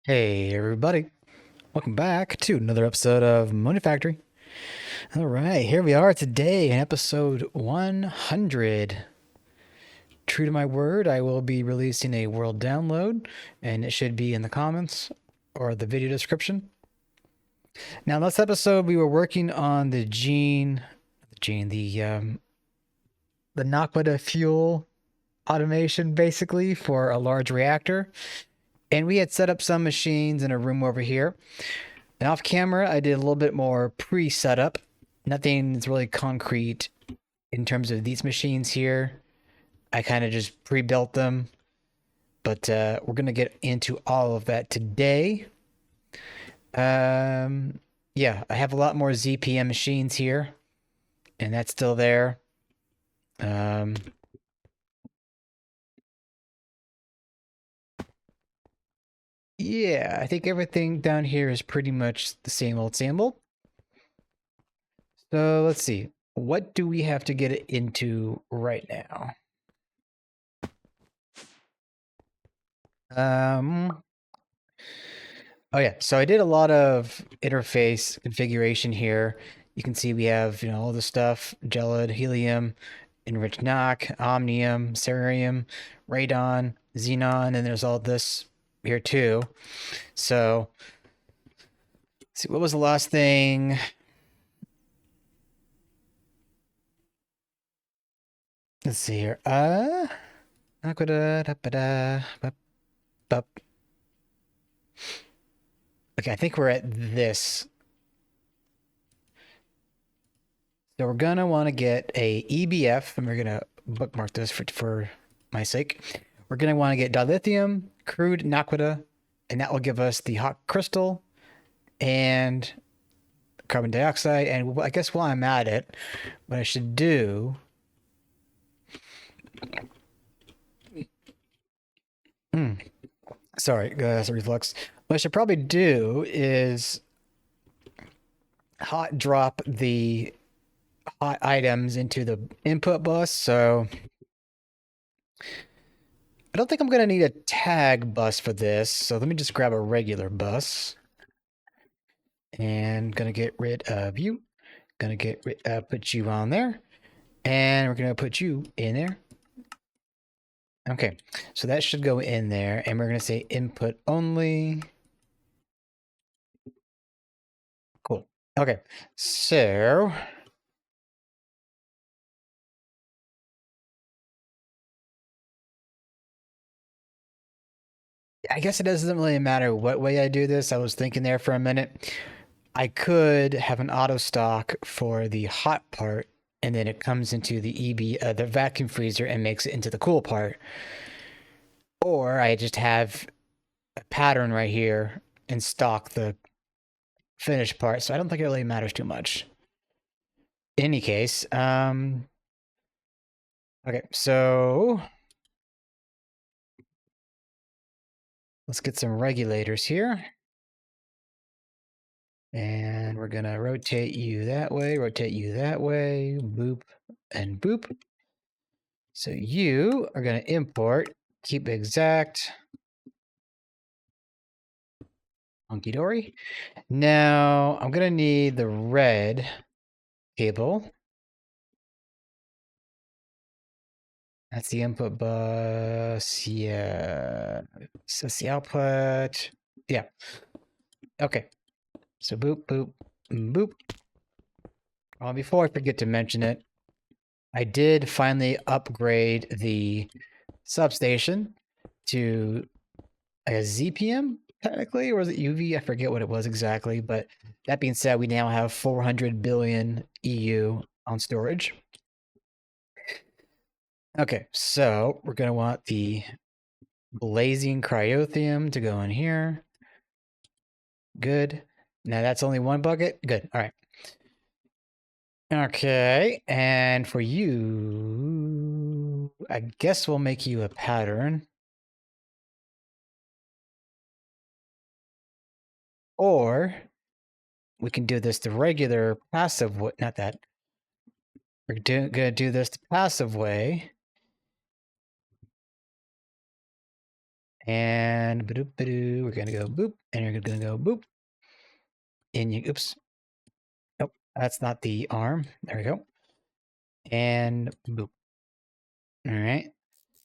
Hey everybody, welcome back to another episode of Monifactory. All right, here we are today in episode 100. True to my word, I will be releasing a world download, and it should be in the comments or the video description. Now, last episode we were working on the Naquadah fuel automation, basically for a large reactor, and we had set up some machines in a room over here. And off camera, I did a little bit more pre-setup. Nothing's really concrete in terms of these machines here. I kind of just pre-built them. But we're going to get into all of that today. Yeah, I have a lot more ZPM machines here. And that's still there. Yeah, I think everything down here is pretty much the same old, same old. So let's see. What do we have to get it into right now? Oh yeah, so I did a lot of interface configuration here. You can see we have, all the stuff, gelid, helium, enriched NOC, omnium, cerium, radon, xenon, and there's all this here too. So, let's see, what was the last thing? Let's see here. Okay, I think we're at this. So we're gonna want to get a EBF, and we're gonna bookmark this for my sake. We're gonna want to get dilithium, crude Naquadah, and that will give us the hot crystal and carbon dioxide. And I guess while I'm at it, what I should do. Sorry, that's a reflux. What I should probably do is hot drop the hot items into the input bus. So I don't think I'm going to need a tag bus for this. So let me just grab a regular bus. And going to get rid of you. Going to put you on there. And we're going to put you in there. Okay, so that should go in there. And we're going to say input only. Cool. Okay, so I guess it doesn't really matter what way I do this. I was thinking there for a minute. I could have an auto stock for the hot part, and then it comes into the the vacuum freezer, and makes it into the cool part. Or I just have a pattern right here and stock the finished part. So I don't think it really matters too much. In any case, okay, so let's get some regulators here. And we're going to rotate you that way, boop, and boop. So you are going to import, keep exact, hunky dory. Now I'm going to need the red cable. That's the input bus. Yeah. So that's the output. Yeah. Okay. So boop, boop, boop. Before I forget to mention it, I did finally upgrade the substation to a ZPM, technically, or was it UV? I forget what it was exactly. But that being said, we now have 400 billion EU on storage. Okay, so we're going to want the blazing cryothium to go in here. Good. Now that's only one bucket. Good. All right. Okay, and for you, I guess we'll make you a pattern. Or we can do this the regular passive way. Not that. We're going to do this the passive way. And we're gonna go boop, and you're gonna go boop. And you, oops. Nope, that's not the arm. There we go. And boop. All right.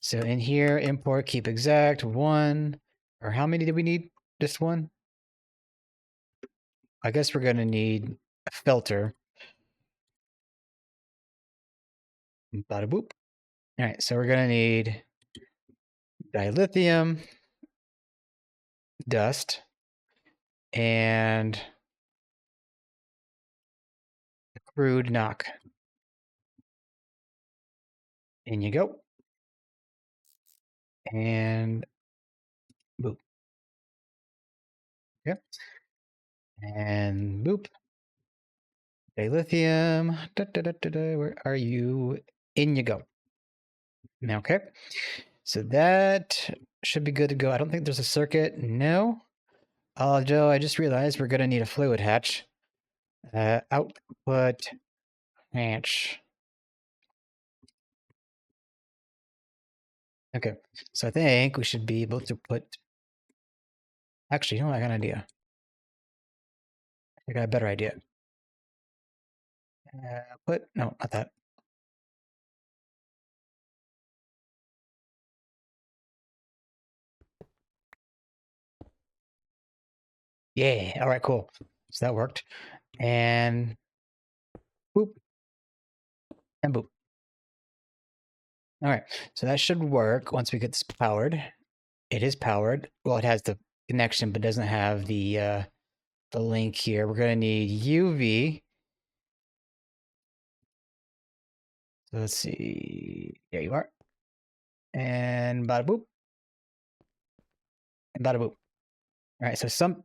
So in here, import keep exact 1, or how many do we need? Just 1? I guess we're gonna need a filter. Bada boop. All right, so we're gonna need dilithium, dust, and crude Naq. In you go. And boop. Yep. And boop. Dilithium. Where are you? In you go. Okay. So that should be good to go. I don't think there's a circuit. No. Although I just realized we're going to need a fluid hatch. Output hatch. Okay. So I think we should be able to put... Actually, you know what? I got an idea. I got a better idea. No, not that. Yeah. All right, cool. So that worked. And boop. And boop. All right. So that should work once we get this powered. It is powered. Well, it has the connection, but doesn't have the link here. We're going to need UV. So let's see. There you are. And bada boop. And bada boop. All right. So some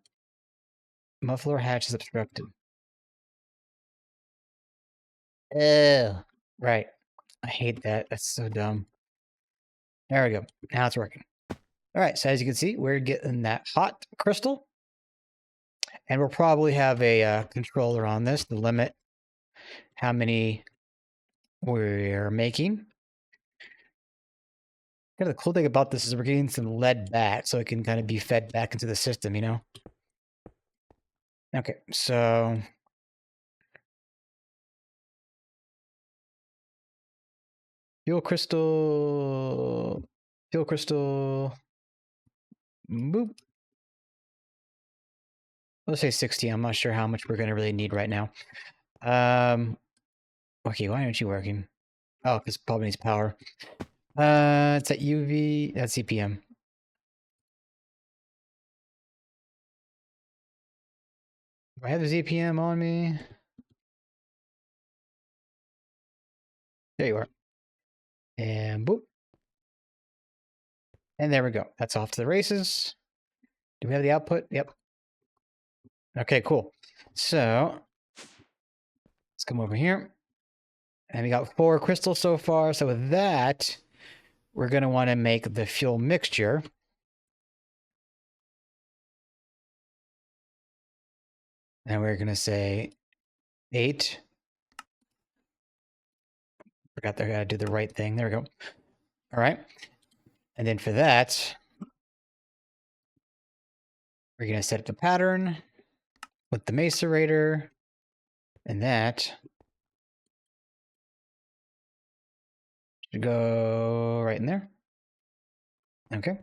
muffler hatch is obstructed. Oh, right. I hate that. That's so dumb. There we go. Now it's working. All right. So as you can see, we're getting that hot crystal. And we'll probably have a controller on this to limit how many we're making. Kind of the cool thing about this is we're getting some lead back, so it can kind of be fed back into the system, you know? Okay, so... Fuel crystal... Boop. Let's say 60. I'm not sure how much we're going to really need right now. Okay, why aren't you working? Oh, because it probably needs power. It's at UV... That's CPM. Do I have the ZPM on me? There you are. And boop. And there we go. That's off to the races. Do we have the output? Yep. Okay, cool. So let's come over here. And we got 4 crystals so far. So with that, we're going to want to make the fuel mixture. And we're going to say 8. Forgot I got to do the right thing. There we go. All right. And then for that, we're going to set up the pattern with the macerator. And that should go right in there. Okay.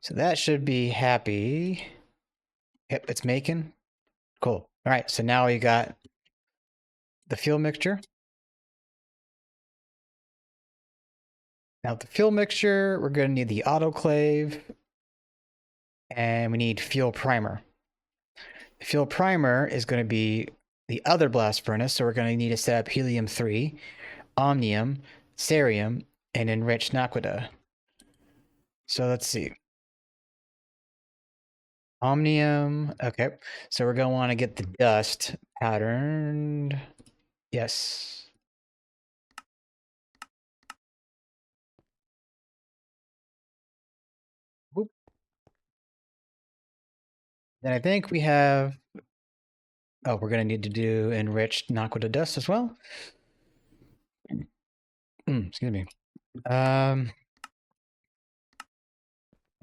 So that should be happy. Yep, it's making. Cool. All right. So now we got the fuel mixture. Now the fuel mixture, we're going to need the autoclave. And we need fuel primer. The fuel primer is going to be the other blast furnace. So we're going to need to set up helium-3, omnium, cerium, and enriched Naquadah. So let's see. Omnium. Okay. So we're going to want to get the dust patterned. Yes. Whoop. Then I think we have... Oh, we're going to need to do enriched Naquadah dust as well. Excuse me.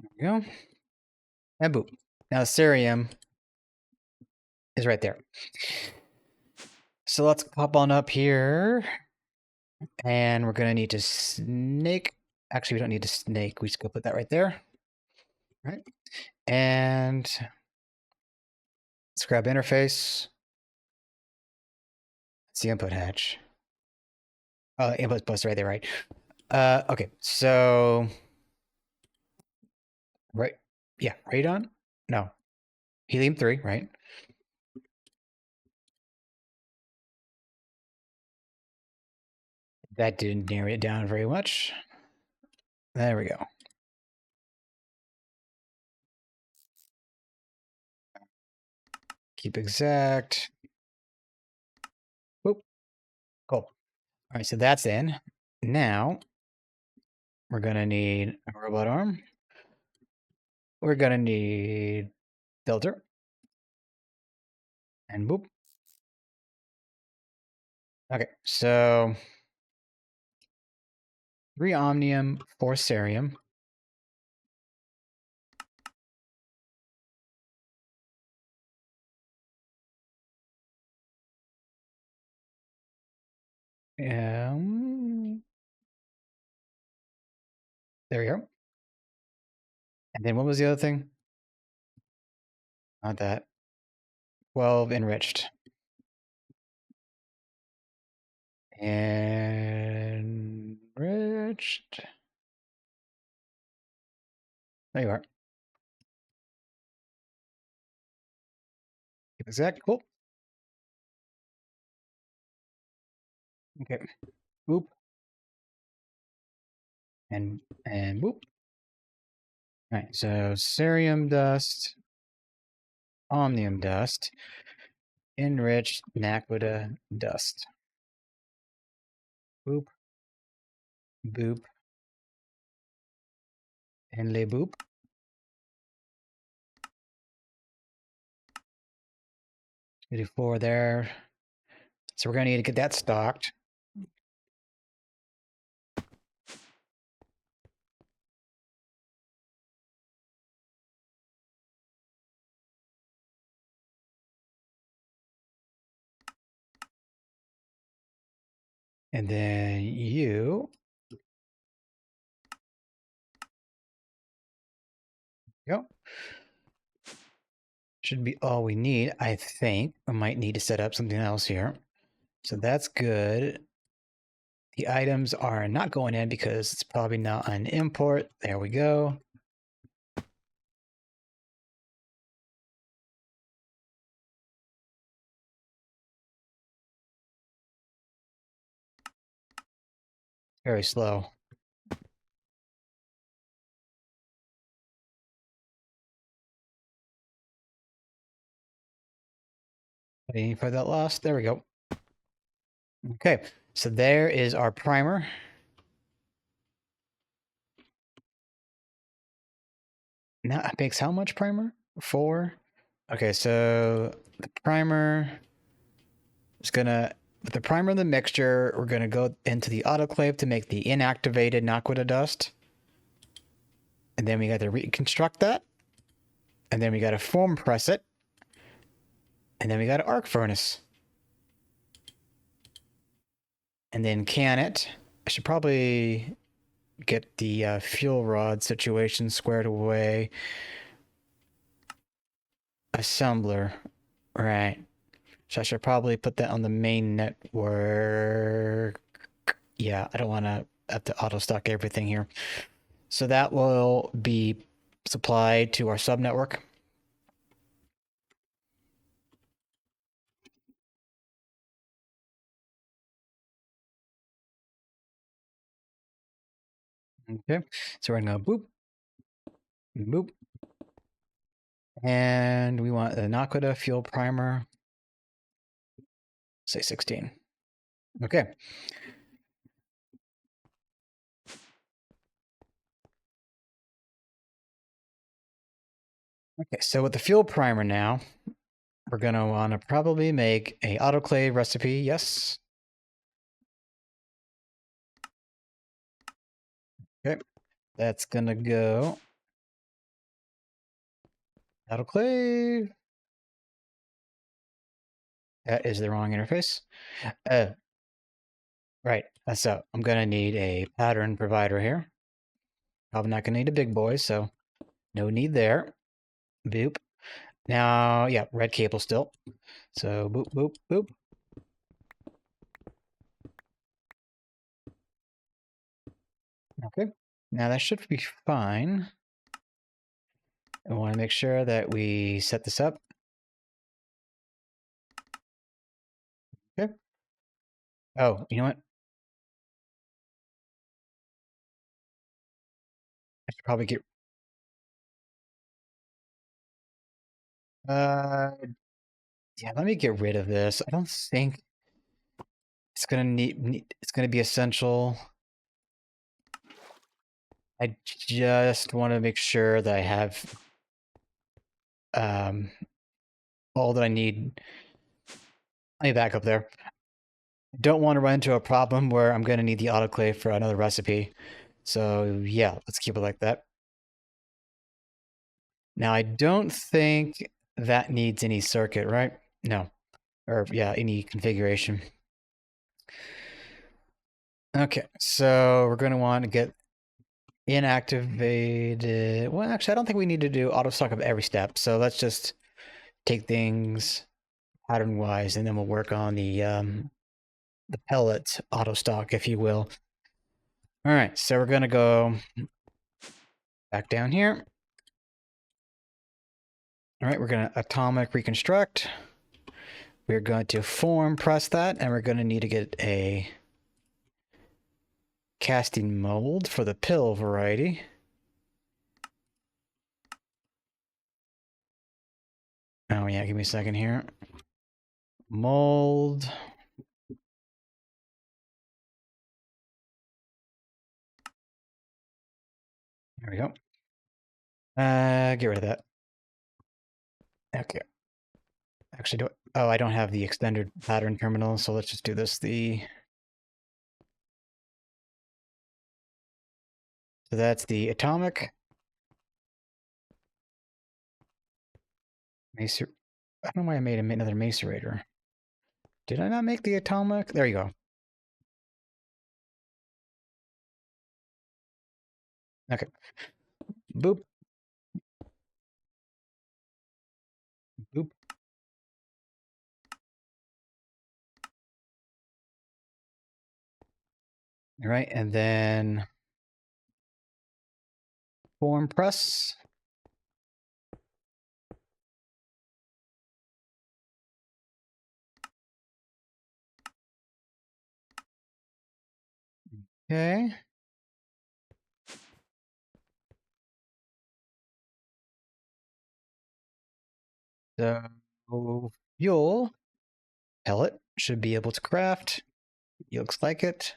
There we go. And boop. Now cerium is right there. So let's pop on up here. And we're going to need to snake. Actually, we don't need to snake. We just go put that right there. Right. And let's grab interface. It's the input hatch. Oh, input bus right there, right? Okay, so right, yeah, radon. No, helium-3, right? That didn't narrow it down very much. There we go. Keep exact. Boop. Cool. All right, so that's in. Now we're gonna need a robot arm. We're gonna need filter. And boop. Okay, so 3 omnium, 4 cerium. There we go. And then what was the other thing? Not that. 12 enriched. Enriched. There you are. Exact. Cool. Okay. Boop. And boop. All right. So cerium dust, omnium dust, enriched Naquadah dust. Boop. Boop. And lay boop. We do 4 there. So we're gonna need to get that stocked. And then you go. Should be all we need, I think. I might need to set up something else here. So that's good. The items are not going in because it's probably not an import. There we go. Very slow. Waiting for that loss. There we go. Okay, so there is our primer. Now it makes how much primer? 4. Okay, so the primer is gonna, with the primer and the mixture, we're gonna go into the autoclave to make the inactivated Naquadah dust. And then we got to reconstruct that. And then we got to foam press it. And then we got to arc furnace. And then can it. I should probably get the fuel rod situation squared away. Assembler. Right. So I should probably put that on the main network. Yeah, I don't want to have to auto stock everything here. So that will be supplied to our subnetwork. Okay, so we're gonna go boop, boop. And we want the Naquadah fuel primer. Say 16. Okay. Okay, so with the fuel primer now, we're going to want to probably make a autoclave recipe. Yes. Okay. That's going to go Autoclave. That is the wrong interface. Right. So I'm going to need a pattern provider here. I'm not going to need a big boy, so no need there. Boop. Now, yeah, red cable still. So boop, boop, boop. Okay. Now that should be fine. I want to make sure that we set this up. Okay. Oh, you know what? I should probably get... Yeah, let me get rid of this. I don't think it's gonna it's gonna be essential. I just want to make sure that I have all that I need. Let me back up there. I don't want to run into a problem where I'm going to need the autoclave for another recipe. So yeah, let's keep it like that. Now I don't think that needs any circuit, right? No. Or yeah, any configuration. Okay, so we're going to want to get inactivated. Well, actually, I don't think we need to do auto stock of every step. So let's just take things pattern wise, and then we'll work on the pellet auto stock, if you will. All right, so we're gonna go back down here. All right, we're gonna atomic reconstruct. We're going to form press that, and we're gonna need to get a casting mold for the pill variety. Oh yeah, give me a second here. Mold. There we go. Get rid of that. Okay. Actually, do it. Oh, I don't have the extended pattern terminal, so let's just do this. So that's the atomic. Macer. I don't know why I made another macerator. Did I not make the atomic? There you go. Okay. Boop. Boop. All right, and then form press. Okay. So fuel pellet should be able to craft. It looks like it.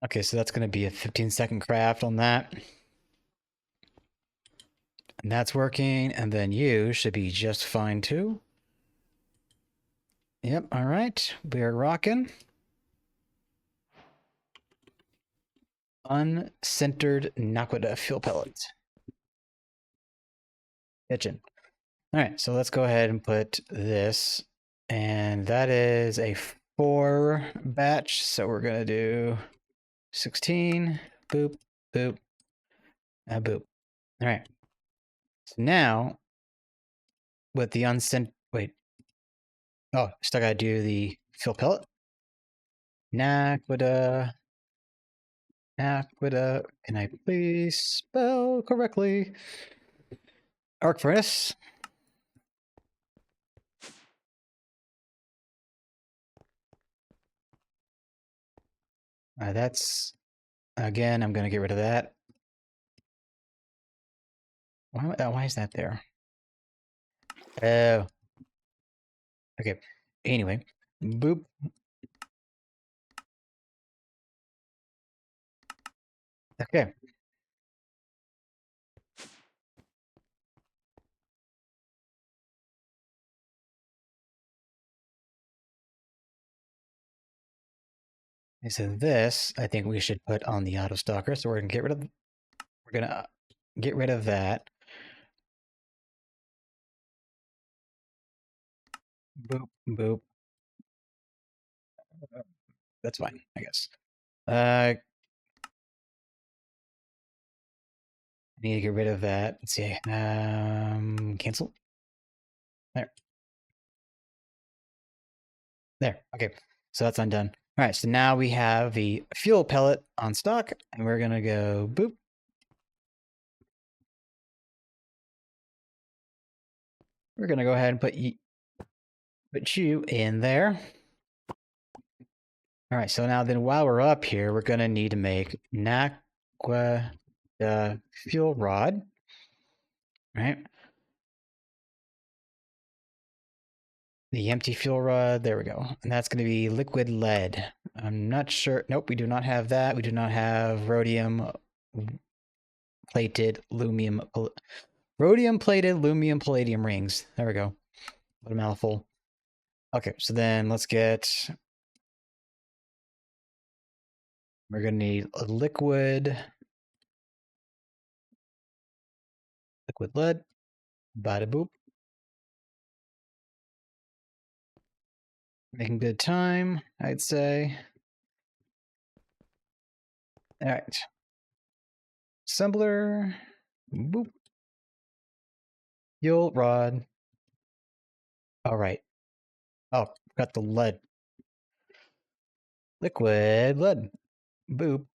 Okay, so that's going to be a 15-second craft on that. And that's working. And then you should be just fine too. Yep, all right. We are rocking. Uncentered Naquadah fuel pellets. Kitchen. All right, so let's go ahead and put this. And that is a 4 batch. So we're going to do 16. Boop, boop, boop. All right. So now, with the unsent, wait. Oh, still gotta do the fill pellet. Naquadah. Naquadah. Can I please spell correctly? Arc furnace. That's, again, I'm gonna get rid of that. Why is that there? Oh. Okay. Anyway. Boop. Okay. And so this, I think we should put on the auto stalker. So we're gonna get rid of that. Boop, boop. That's fine, I guess. I need to get rid of that. Let's see. Cancel. There. There. Okay. So that's undone. All right. So now we have the fuel pellet on stock, and we're gonna go boop. We're gonna go ahead and put you in there. All right. So now then, while we're up here, we're gonna need to make Naquadah fuel rod. Right. The empty fuel rod, there we go. And that's going to be liquid lead. I'm not sure. Nope, we do not have that. We do not have rhodium plated rhodium plated lumium palladium rings. There we go. What a mouthful. Okay, so then let's get, we're going to need a liquid lead. Bada boop. Making good time, I'd say. All right. Assembler. Boop. Fuel rod. All right. Oh, got the lead. Liquid lead. Boop.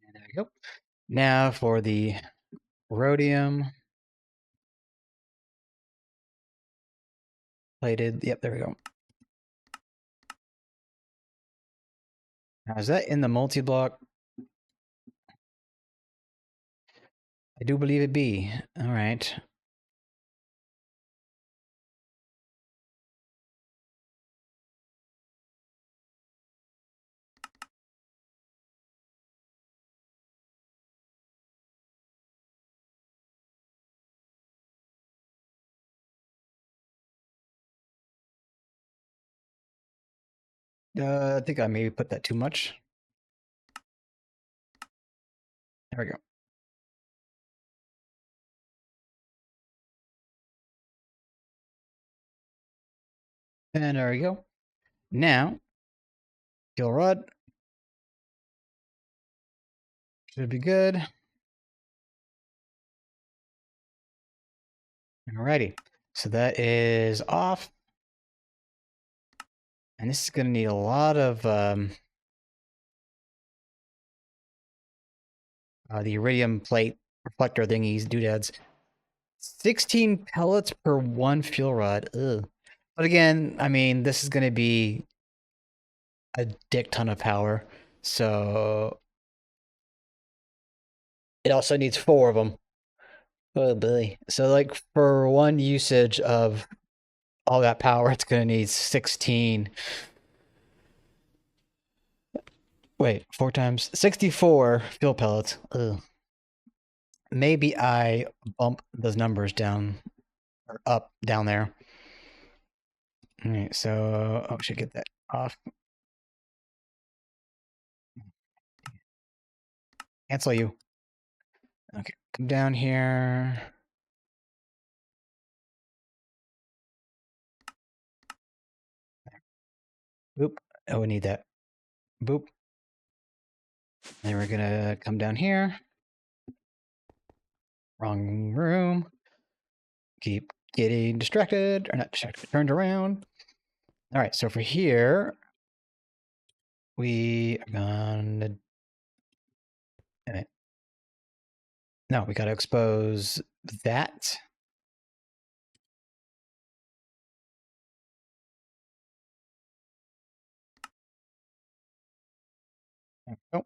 And there we go. Now for the rhodium plated. Yep, there we go. Now, is that in the multi-block? I do believe it be. All right. I think I maybe put that too much. There we go. And there we go. Now, fuel rod. Should be good. Alrighty. So that is off. And this is going to need a lot of the iridium plate reflector thingies, doodads. 16 pellets per one fuel rod. Ugh. But again, I mean, this is going to be a dick ton of power. So it also needs 4 of them. Oh boy. So like for one usage of all that power, it's going to need 16. Wait, 4 times 64 fuel pellets. Ugh. Maybe I bump those numbers down or up down there. All right, so I should get that off. Cancel you. Okay, come down here. Boop. Oh, we need that. Boop. Then we're gonna come down here. Wrong room. Keep getting distracted, or not distracted, turned around. All right, so for here, we are gonna. No, we gotta expose that. Oh.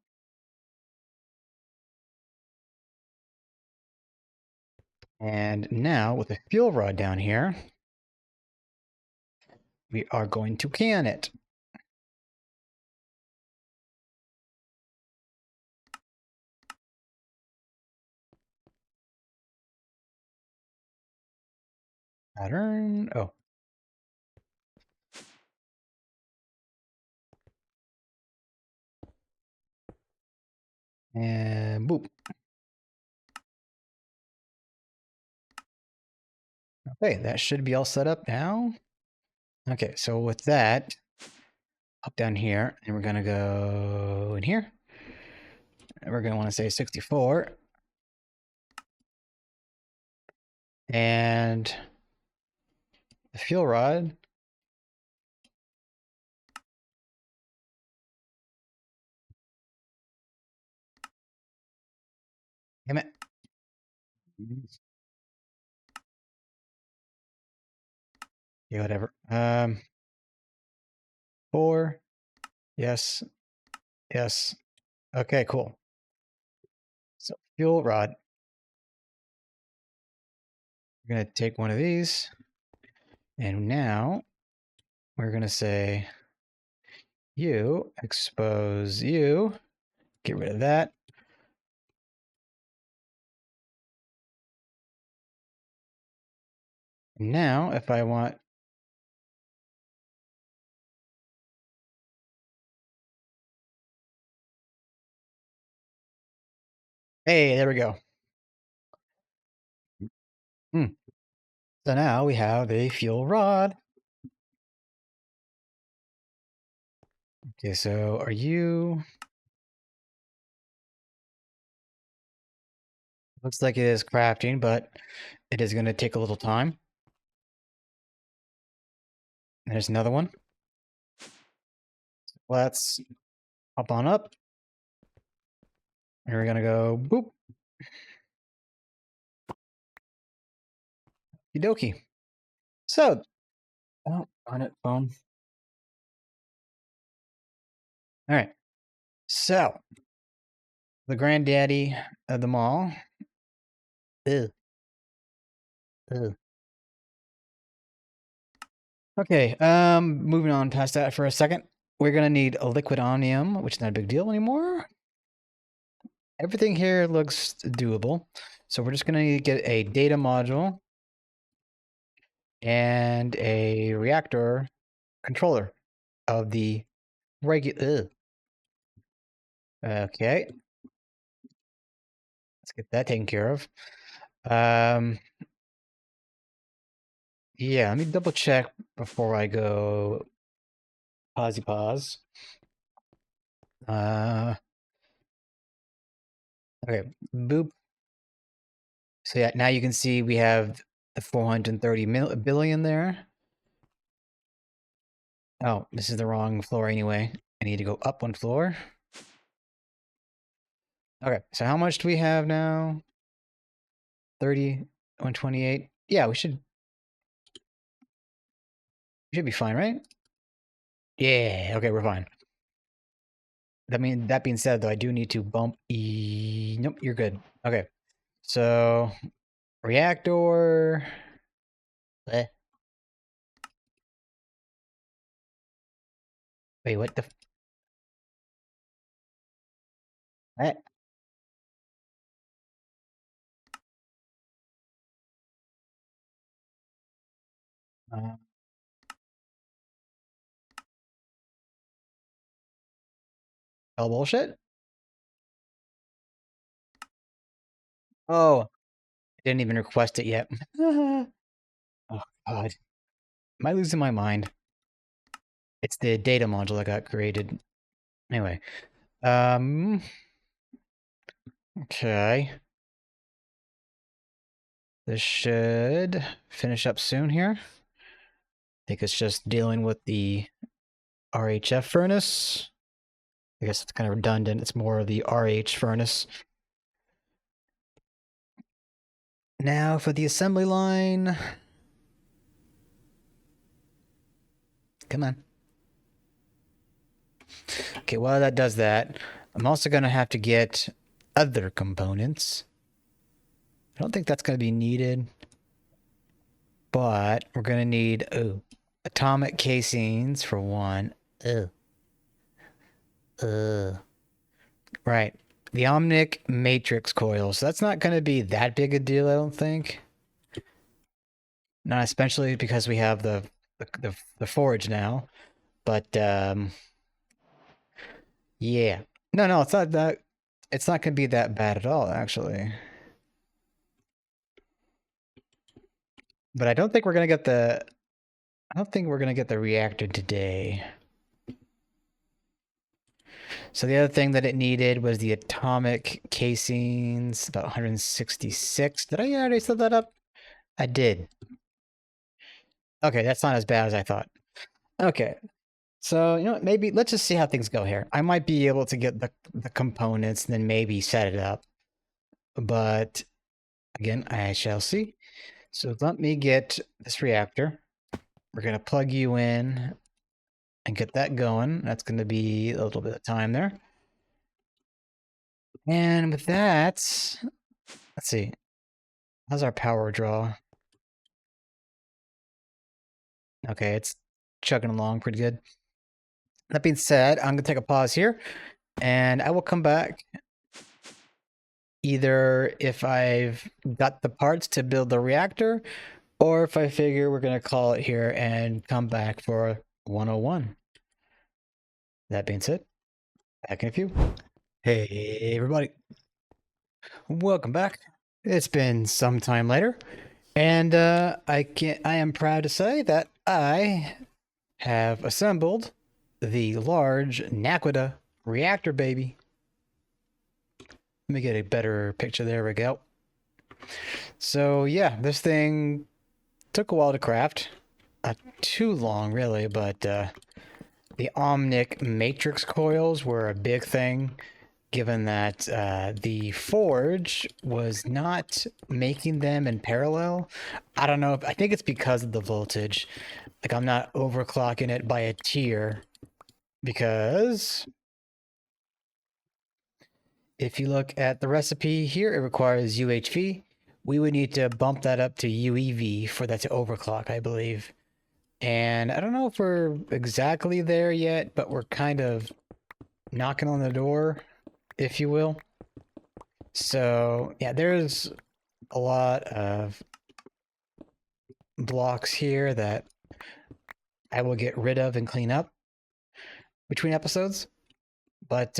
And now with the fuel rod down here, we are going to can it. Pattern. Oh. And boop. Okay, that should be all set up now. Okay, so with that, up down here, and we're gonna go in here. And we're gonna want to say 64. And the fuel rod. Damn it. Yeah, whatever. 4. Yes. Yes. Okay, cool. So fuel rod. We're gonna take one of these. And now we're gonna say you expose you. Get rid of that. Now, if I want hey, there we go. So now we have a fuel rod. Okay, so are you... Looks like it is crafting, but it is going to take a little time. There's another one. Let's hop on up. And we're going to go boop. Okie dokie. So, oh, on it, phone. All right. So, the granddaddy of them all. Ew. Ew. Okay, moving on past that for a second. We're gonna need a liquid omnium, which is not a big deal anymore. Everything here looks doable. So we're just gonna need to get a data module and a reactor controller of the regular. Okay. Let's get that taken care of. Yeah, let me double check before I go pause. Okay, boop. So yeah, now you can see we have the 430 billion there. Oh, this is the wrong floor anyway. I need to go up one floor. Okay, so how much do we have now? 30, 128. Yeah, we should be fine, right? Yeah, okay, we're fine. That being said, though, I do need to bump Nope, you're good. Okay, so reactor. Wait, what the? What? Uh, oh, bullshit? Oh, I didn't even request it yet. Oh, God. Am I losing my mind? It's the data module that got created. Anyway. Okay. This should finish up soon here. I think it's just dealing with the RHF furnace. I guess it's kind of redundant. It's more of the RH furnace. Now for the assembly line. Come on. Okay, while that does that, I'm also going to have to get other components. I don't think that's going to be needed. But we're going to need atomic casings for one. Right. The Omnic matrix coils. That's not going to be that big a deal, I don't think. Not especially because we have the forge now, but yeah. No, it's not that. It's not going to be that bad at all, actually. But I don't think we're going to get the. I don't think we're going to get the reactor today. So the other thing that it needed was the atomic casings, about 166. Did I already set that up? I did. Okay, that's not as bad as I thought. Okay. So, you know what, maybe let's just see how things go here. I might be able to get the components and then maybe set it up. But again, I shall see. So let me get this reactor. We're going to plug you in and get that going. That's going to be a little bit of time there. And with that, let's see. How's our power draw? Okay, it's chugging along pretty good. That being said, I'm going to take a pause here, and I will come back either if I've got the parts to build the reactor, or if I figure we're going to call it here and come back for 101. That being said, back in a few. Hey, everybody. Welcome back. It's been some time later, and I am proud to say that I have assembled the large Naquadah reactor, baby. Let me get a better picture. There we go. So yeah, this thing took a while to craft. Not too long, really, but the Omnic matrix coils were a big thing, given that the forge was not making them in parallel. I don't know. I think it's because of the voltage. Like, I'm not overclocking it by a tier, because if you look at the recipe here, it requires UHV. We would need to bump that up to UEV for that to overclock, I believe. And I don't know if we're exactly there yet, but we're kind of knocking on the door, if you will. So yeah, there's a lot of blocks here that I will get rid of and clean up between episodes. But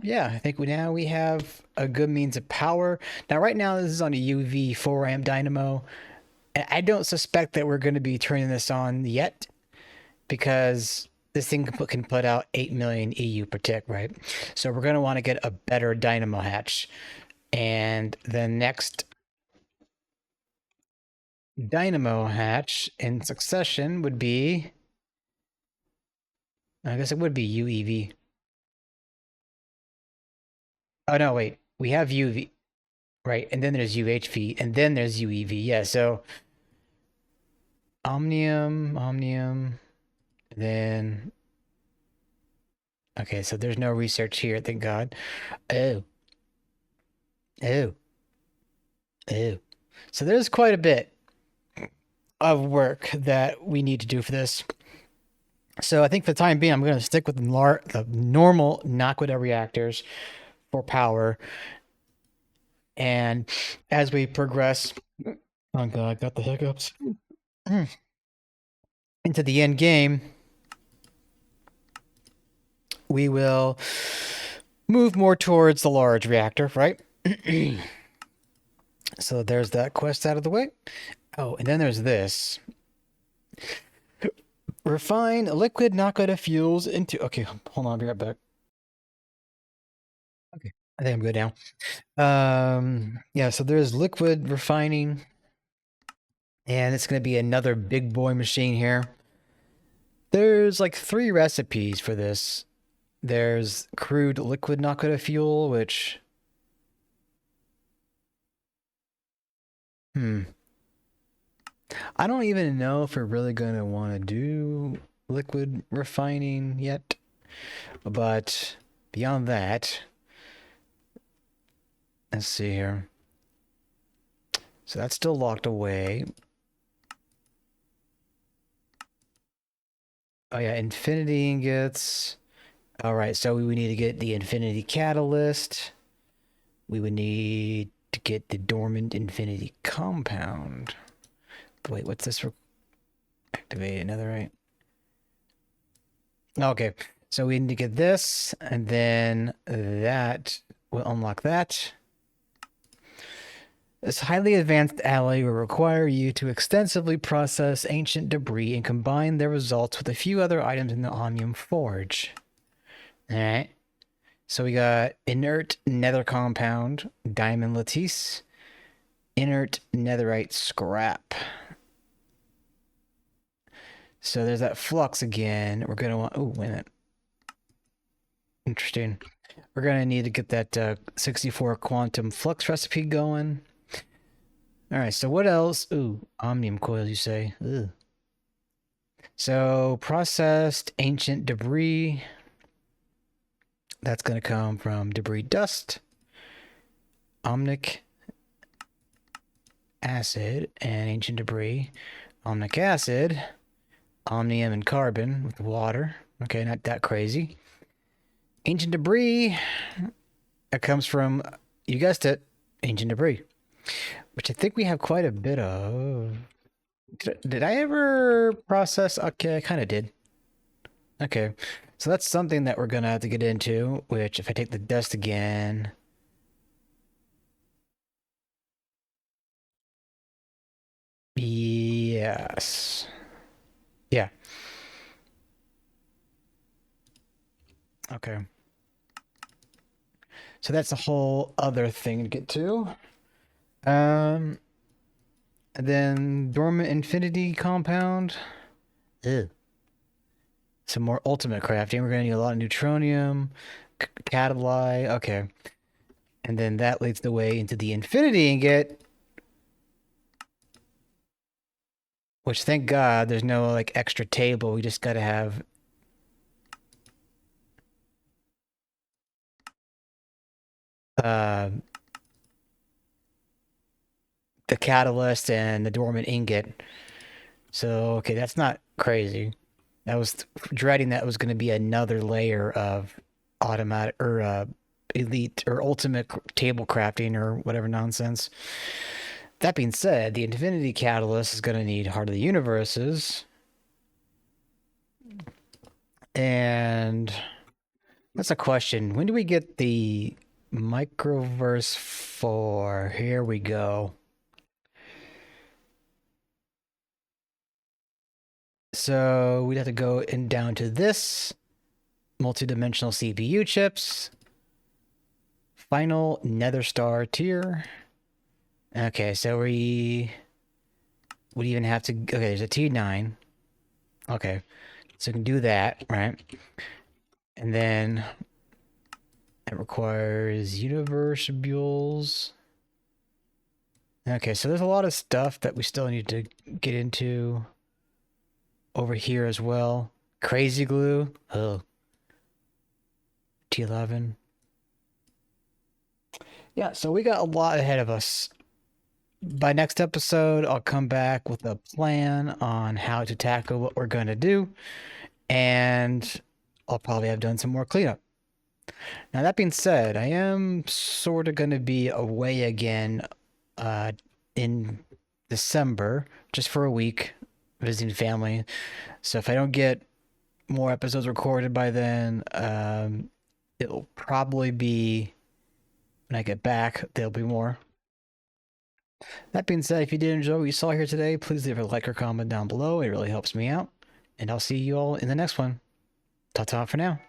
yeah, I think now we have a good means of power. Now, right now, this is on a UV 4 amp dynamo. And I don't suspect that we're going to be turning this on yet, because this thing can put out 8 million EU per tick, right? So we're going to want to get a better dynamo hatch. And the next dynamo hatch in succession would be, I guess it would be UEV. Oh, no, wait. We have UV, right? And then there's UHV, and then there's UEV. Yeah, so Omnium, then... Okay, so there's no research here, thank God. Oh. So there's quite a bit of work that we need to do for this. So I think for the time being, I'm going to stick with the normal Naquadah reactors for power. And as we progress... Oh God, I got the hiccups. Into the end game, we will move more towards the large reactor, right? So there's that quest out of the way. Oh, and then there's this. Refine liquid Naquadah fuels into... Okay, hold on, I'll be right back. Okay, I think I'm good now. Yeah, so there's liquid refining. And it's going to be another big boy machine here. There's like 3 recipes for this. There's crude liquid Naquadah fuel, which... I don't even know if we're really going to want to do liquid refining yet. But beyond that, let's see here. So that's still locked away. Oh yeah, infinity ingots. All right, so we would need to get the infinity catalyst. We would need to get the dormant infinity compound. Wait, what's this? Activate netherite. Okay, so we need to get this, and then that will unlock that. This highly advanced alloy will require you to extensively process ancient debris and combine their results with a few other items in the Omnium Forge. Alright. So we got inert nether compound, diamond lattice, inert netherite scrap. So there's that flux again. We're going to want... Oh, wait a minute. Interesting. We're going to need to get that 64 quantum flux recipe going. Alright, so what else? Ooh, omnium coils, you say? Ugh. So, processed ancient debris. That's going to come from debris dust, omnic acid, and ancient debris. Omnic acid, omnium and carbon with water. Okay, not that crazy. Ancient debris, that comes from, you guessed it, ancient debris. Which I think we have quite a bit of. Did I ever process? Okay, I kind of did. Okay, so that's something that we're going to have to get into, which if I take the dust again... Yes. Yeah. Okay. So that's a whole other thing to get to. And then dormant infinity compound. Ew. Some more ultimate crafting. We're gonna need a lot of neutronium, cataly. Okay. And then that leads the way into the infinity ingot. Which, thank God, there's no like extra table. We just gotta have the catalyst and the dormant ingot. So, okay, that's not crazy. I was dreading that was going to be another layer of automatic or elite or ultimate table crafting or whatever nonsense. That being said, the Infinity Catalyst is going to need Heart of the Universes. And that's a question. When do we get the Microverse 4? Here we go. So we'd have to go in down to this. Multi-dimensional CPU chips. Final Nether Star tier. Okay, so we would even have to... Okay, there's a T9. Okay, so we can do that, right? And then it requires universe builds. Okay, so there's a lot of stuff that we still need to get into over here as well. Crazy glue. Oh. T11. Yeah, so we got a lot ahead of us. By next episode, I'll come back with a plan on how to tackle what we're going to do. And I'll probably have done some more cleanup. Now, that being said, I am sort of going to be away again in December, just for a week, visiting family. So if I don't get more episodes recorded by then, it'll probably be when I get back, there'll be more. That being said, if you did enjoy what you saw here today, please leave a like or comment down below. It really helps me out. And I'll see you all in the next one. Ta-ta for now.